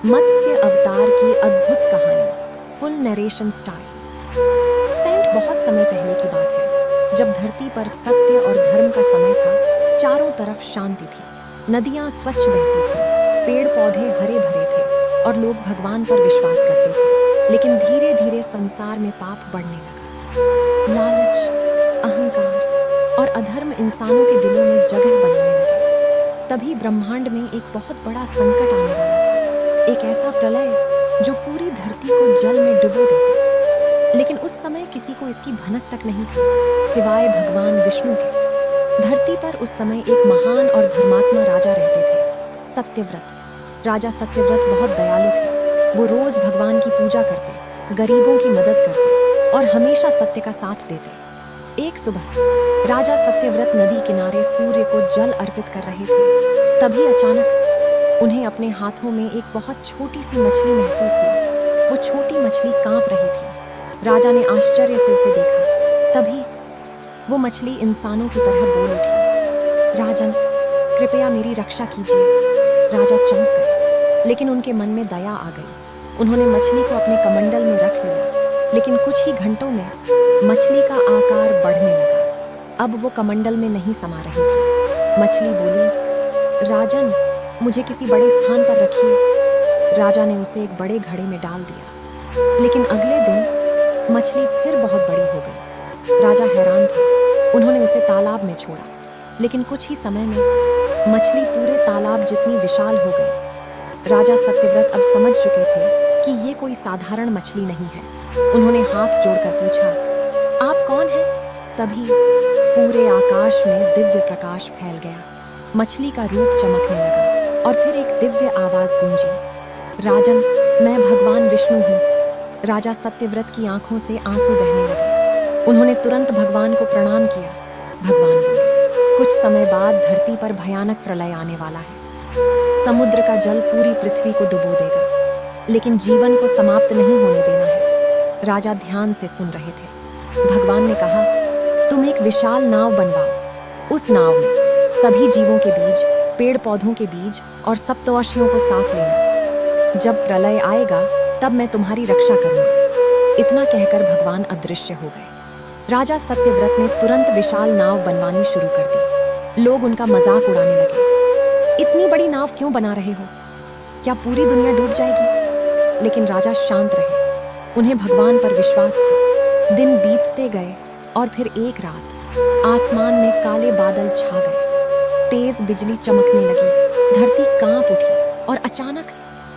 मत्स्य अवतार की अद्भुत कहानी, फुल नरेशन स्टाइल। सेंट बहुत समय पहले की बात है, जब धरती पर सत्य और धर्म का समय था। चारों तरफ शांति थी, नदियां स्वच्छ बहती थीं, पेड़ पौधे हरे भरे थे और लोग भगवान पर विश्वास करते थे। लेकिन धीरे धीरे संसार में पाप बढ़ने लगा। लालच, अहंकार और अधर्म इंसानों के दिलों में जगह बनाने लगे। तभी ब्रह्मांड में एक बहुत बड़ा संकट आने वाला था, एक ऐसा प्रलय जो पूरी धरती को जल में डुबो देता। लेकिन उस समय किसी को इसकी भनक तक नहीं थी, सिवाय भगवान विष्णु के। धरती पर उस समय एक महान और धर्मात्मा राजा रहते थे, सत्यव्रत। राजा सत्यव्रत बहुत दयालु थे। वो रोज भगवान की पूजा करते, गरीबों की मदद करते और हमेशा सत्य का साथ देते। एक सुबह राजा सत्यव्रत नदी किनारे सूर्य को जल अर्पित कर रहे थे। तभी अचानक उन्हें अपने हाथों में एक बहुत छोटी सी मछली महसूस हुई। वो छोटी मछली कांप रही थी। राजा ने आश्चर्य से उसे देखा। तभी वो मछली इंसानों की तरह बोल उठी, राजन, कृपया मेरी रक्षा कीजिए। राजा चौंक गए, लेकिन उनके मन में दया आ गई। उन्होंने मछली को अपने कमंडल में रख लिया, लेकिन कुछ ही घंटों में मछली का आकार बढ़ने लगा। अब वो कमंडल में नहीं समा रही थी। मछली बोली, राजन, मुझे किसी बड़े स्थान पर रखिए। राजा ने उसे एक बड़े घड़े में डाल दिया, लेकिन अगले दिन मछली फिर बहुत बड़ी हो गई। राजा हैरान थे। उन्होंने उसे तालाब में छोड़ा, लेकिन कुछ ही समय में मछली पूरे तालाब जितनी विशाल हो गई। राजा सत्यव्रत अब समझ चुके थे कि ये कोई साधारण मछली नहीं है। उन्होंने हाथ जोड़कर पूछा, आप कौन हैं? तभी पूरे आकाश में दिव्य प्रकाश फैल गया। मछली का रूप चमकने लगा और फिर एक दिव्य आवाज गूंजी, राजन, मैं भगवान विष्णु हूँ। राजा सत्यव्रत की आंखों से आंसू बहने लगे। उन्होंने तुरंत भगवान को प्रणाम किया। भगवान बोले, कुछ समय बाद धरती पर भयानक प्रलय आने वाला है। समुद्र का जल पूरी पृथ्वी को डुबो देगा, लेकिन जीवन को समाप्त नहीं होने देना है। राजा ध्यान से सुन रहे थे। भगवान ने कहा, तुम एक विशाल नाव बनवाओ। उस नाव में सभी जीवों के बीज, पेड़ पौधों के बीज और सप्तर्षियों को साथ लेना। जब प्रलय आएगा तब मैं तुम्हारी रक्षा करूंगा। इतना कहकर भगवान अदृश्य हो गए। राजा सत्यव्रत ने तुरंत विशाल नाव बनवानी शुरू कर दी। लोग उनका मजाक उड़ाने लगे, इतनी बड़ी नाव क्यों बना रहे हो? क्या पूरी दुनिया डूब जाएगी? लेकिन राजा शांत रहे। उन्हें भगवान पर विश्वास था। दिन बीतते गए और फिर एक रात आसमान में काले बादल छा गए। तेज बिजली चमकने लगी, धरती कांप उठी और अचानक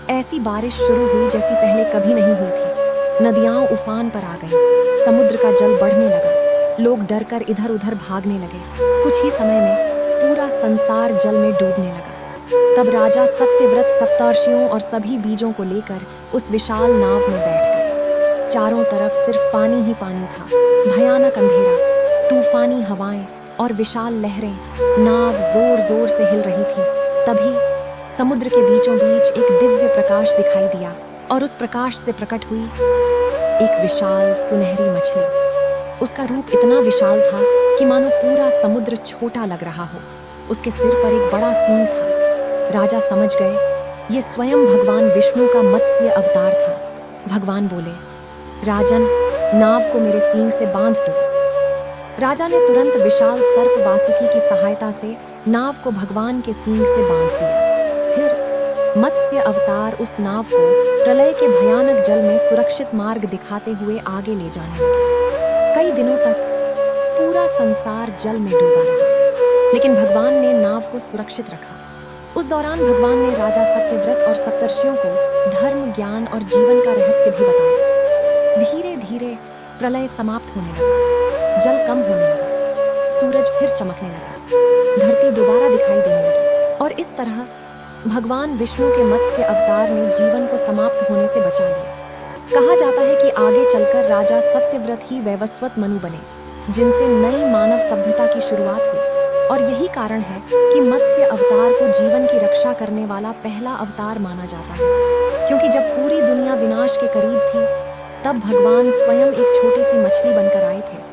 ऐसी बारिश शुरू हुई जैसी पहले कभी नहीं हुई थी। नदियां उफान पर आ गईं, समुद्र का जल बढ़ने लगा। लोग डरकर इधर उधर भागने लगे। कुछ ही समय में पूरा संसार जल में डूबने लगा। तब राजा सत्यव्रत सप्तर्षियों और सभी बीजों को लेकर उस विशाल नाव में बैठ गए। चारों तरफ सिर्फ पानी ही पानी था, भयानक अंधेरा, तूफानी हवाएं और विशाल लहरें। नाव जोर जोर से हिल रही थी। तभी समुद्र के बीचों बीच एक दिव्य प्रकाश दिखाई दिया और उस प्रकाश से प्रकट हुई एक विशाल सुनहरी मछली। उसका रूप इतना विशाल था कि मानो पूरा समुद्र छोटा लग रहा हो। उसके सिर पर एक बड़ा सींग था। राजा समझ गए, ये स्वयं भगवान विष्णु का मत्स्य अवतार था। भगवान बोले, राजन, नाव को मेरे सींग से बांध दो। राजा ने तुरंत विशाल सर्प वासुकी की सहायता से नाव को भगवान के सींग से बांध दिया। फिर मत्स्य अवतार उस नाव को प्रलय के भयानक जल में सुरक्षित मार्ग दिखाते हुए आगे ले जाने लगे। कई दिनों तक पूरा संसार जल में डूबा रहा, लेकिन भगवान ने नाव को सुरक्षित रखा। उस दौरान भगवान ने राजा सत्यव्रत और सप्तर्षियों को धर्म, ज्ञान और जीवन का रहस्य भी बताया। धीरे धीरे प्रलय समाप्त होने लगा, जल कम होने लगा, सूरज फिर चमकने लगा, धरती दोबारा दिखाई देने लगी और इस तरह भगवान विष्णु के मत्स्य अवतार ने जीवन को समाप्त होने से बचा लिया। कहा जाता है कि आगे चलकर राजा सत्यव्रत ही वैवस्वत मनु बने, जिनसे नई मानव सभ्यता की शुरुआत हुई। और यही कारण है कि मत्स्य अवतार को जीवन की रक्षा करने वाला पहला अवतार माना जाता है, क्योंकि जब पूरी दुनिया विनाश के करीब थी, तब भगवान स्वयं एक छोटी सी मछली बनकर आए थे।